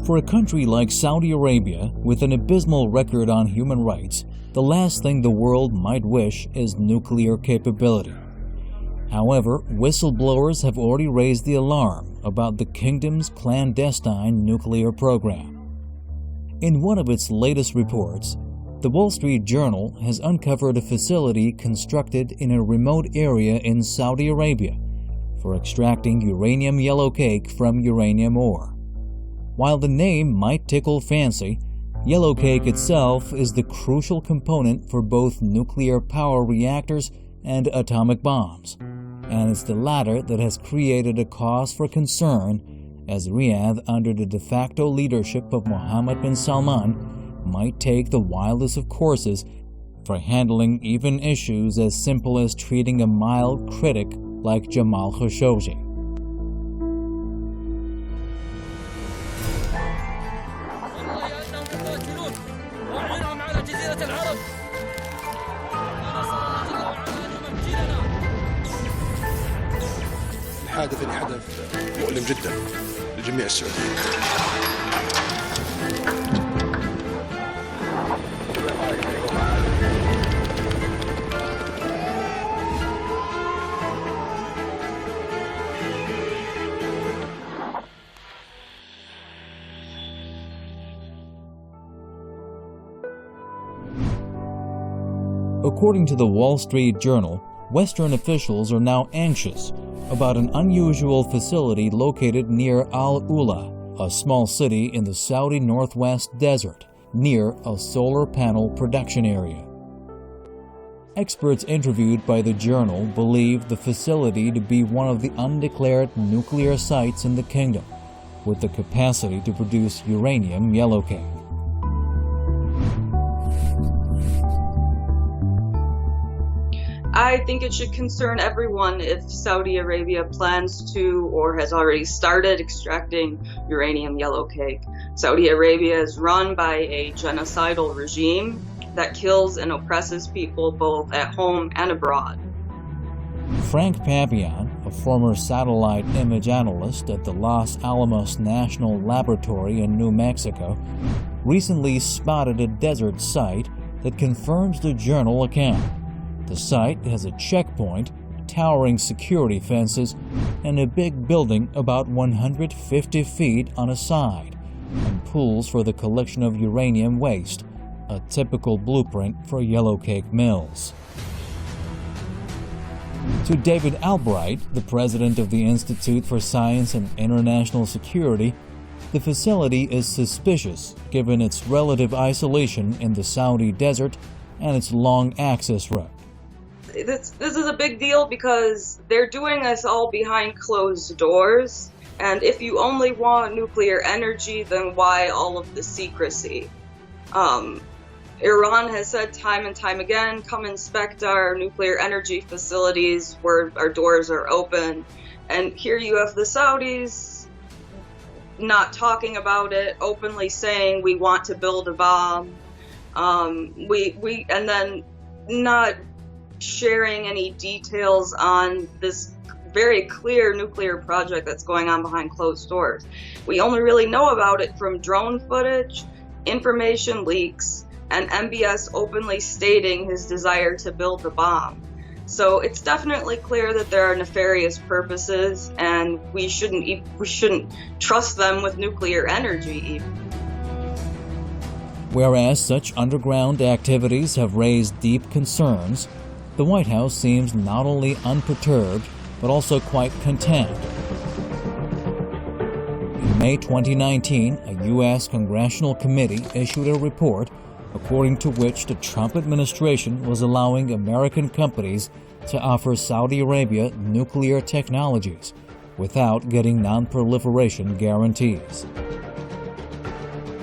For a country like Saudi Arabia, with an abysmal record on human rights, the last thing the world might wish is nuclear capability. However, whistleblowers have already raised the alarm about the kingdom's clandestine nuclear program. In one of its latest reports, the Wall Street Journal has uncovered a facility constructed in a remote area in Saudi Arabia for extracting uranium yellowcake from uranium ore. While the name might tickle fancy, yellowcake itself is the crucial component for both nuclear power reactors and atomic bombs, and it's the latter that has created a cause for concern as Riyadh, under the de facto leadership of Mohammed bin Salman, might take the wildest of courses for handling even issues as simple as treating a mild critic like Jamal Khashoggi. الحادث اللي حدث مؤلم جدا لجميع السعوديين. According to the Wall Street Journal, Western officials are now anxious about an unusual facility located near Al-Ula, a small city in the Saudi Northwest Desert, near a solar panel production area. Experts interviewed by the Journal believe the facility to be one of the undeclared nuclear sites in the kingdom, with the capacity to produce uranium yellowcake. I think it should concern everyone if Saudi Arabia plans to or has already started extracting uranium yellowcake. Saudi Arabia is run by a genocidal regime that kills and oppresses people both at home and abroad. Frank Papillon, a former satellite image analyst at the Los Alamos National Laboratory in New Mexico, recently spotted a desert site that confirms the Journal account. The site has a checkpoint, towering security fences, and a big building about 150 feet on a side, and pools for the collection of uranium waste, a typical blueprint for yellowcake mills. To David Albright, the president of the Institute for Science and International Security, the facility is suspicious given its relative isolation in the Saudi desert and its long access route. This is a big deal because they're doing this all behind closed doors, and if you only want nuclear energy, then why all of the secrecy? Iran has said time and time again, come inspect our nuclear energy facilities where our doors are open, and here you have the Saudis not talking about it, openly saying we want to build a bomb, and then not sharing any details on this very clear nuclear project that's going on behind closed doors. We only really know about it from drone footage, information leaks, and MBS openly stating his desire to build the bomb. So it's definitely clear that there are nefarious purposes, and we shouldn't trust them with nuclear energy even. Whereas such underground activities have raised deep concerns, the White House seems not only unperturbed, but also quite content. In May 2019, a U.S. congressional committee issued a report according to which the Trump administration was allowing American companies to offer Saudi Arabia nuclear technologies without getting non-proliferation guarantees.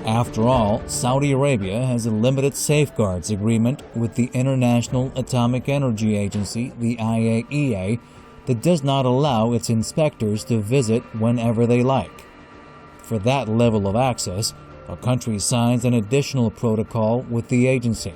After all, Saudi Arabia has a limited safeguards agreement with the International Atomic Energy Agency, the IAEA, that does not allow its inspectors to visit whenever they like. For that level of access, a country signs an additional protocol with the agency.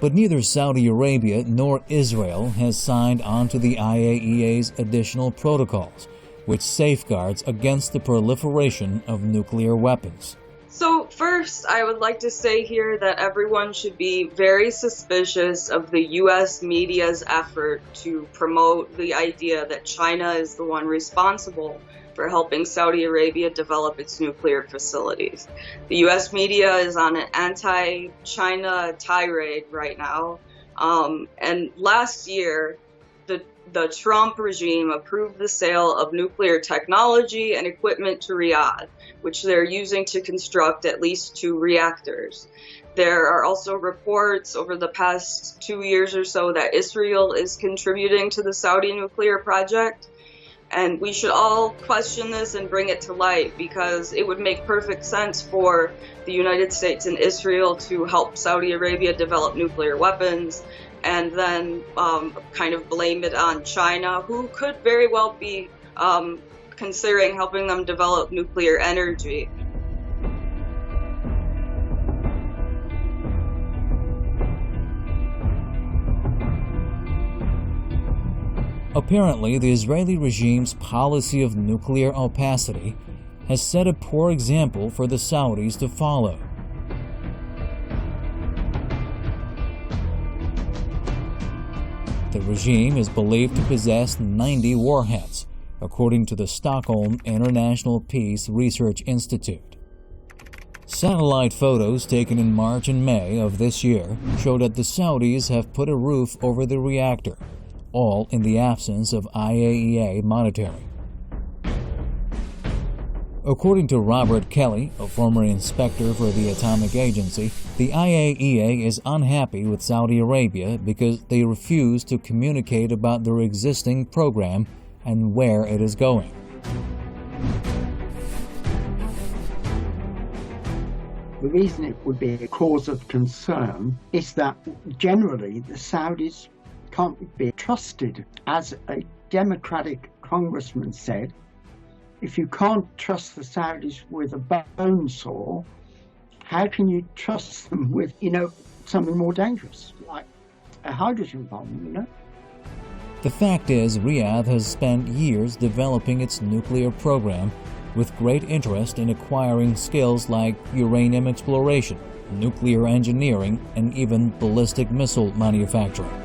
But neither Saudi Arabia nor Israel has signed on to the IAEA's additional protocols, which safeguards against the proliferation of nuclear weapons. So first, I would like to say here that everyone should be very suspicious of the U.S. media's effort to promote the idea that China is the one responsible for helping Saudi Arabia develop its nuclear facilities. The U.S. media is on an anti-China tirade right now. And last year, the Trump regime approved the sale of nuclear technology and equipment to Riyadh, which they're using to construct at least 2 reactors. There are also reports over the past 2 years or so that Israel is contributing to the Saudi nuclear project. And we should all question this and bring it to light, because it would make perfect sense for the United States and Israel to help Saudi Arabia develop nuclear weapons and then kind of blame it on China, who could very well be considering helping them develop nuclear energy. Apparently, the Israeli regime's policy of nuclear opacity has set a poor example for the Saudis to follow. The regime is believed to possess 90 warheads, according to the Stockholm International Peace Research Institute. Satellite photos taken in March and May of this year show that the Saudis have put a roof over the reactor, all in the absence of IAEA monitoring. According to Robert Kelly, a former inspector for the Atomic Agency, the IAEA is unhappy with Saudi Arabia because they refuse to communicate about their existing program and where it is going. The reason it would be a cause of concern is that generally the Saudis can't be trusted. As a Democratic congressman said, if you can't trust the Saudis with a bone saw, how can you trust them with, something more dangerous, like a hydrogen bomb, The fact is, Riyadh has spent years developing its nuclear program with great interest in acquiring skills like uranium exploration, nuclear engineering, and even ballistic missile manufacturing.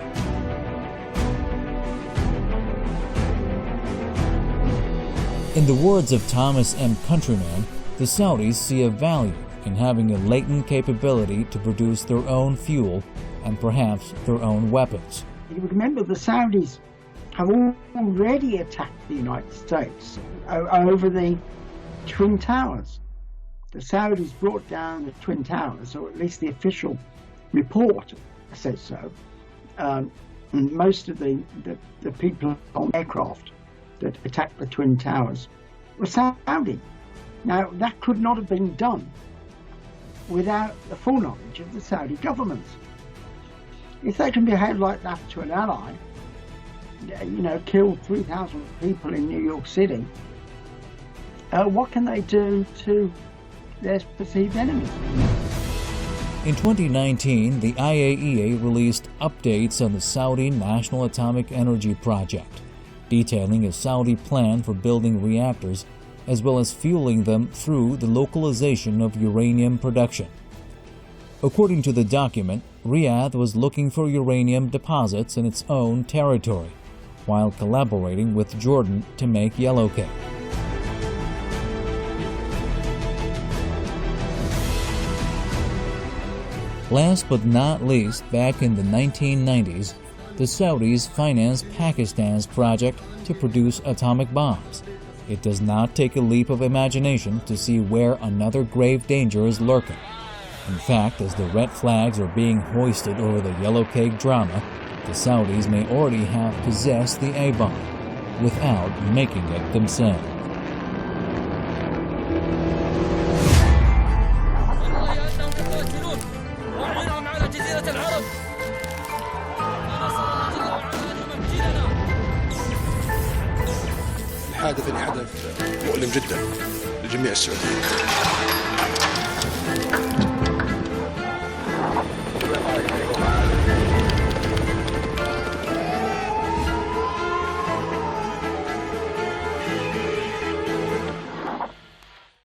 In the words of Thomas M. Countryman, the Saudis see a value in having a latent capability to produce their own fuel and perhaps their own weapons. You remember the Saudis have already attacked the United States over the Twin Towers. The Saudis brought down the Twin Towers, or at least the official report says so. And most of the people on aircraft that attacked the Twin Towers were Saudi. Now, that could not have been done without the full knowledge of the Saudi government. If they can behave like that to an ally, kill 3,000 people in New York City, what can they do to their perceived enemies? In 2019, the IAEA released updates on the Saudi National Atomic Energy Project, detailing a Saudi plan for building reactors as well as fueling them through the localization of uranium production. According to the document, Riyadh was looking for uranium deposits in its own territory, while collaborating with Jordan to make Yellowcake. Last but not least, back in the 1990s, the Saudis financed Pakistan's project to produce atomic bombs. It does not take a leap of imagination to see where another grave danger is lurking. In fact, as the red flags are being hoisted over the Yellowcake drama, the Saudis may already have possessed the A-bomb without making it themselves. الحادث اللي حدث مؤلم جدا لجميع السعوديين.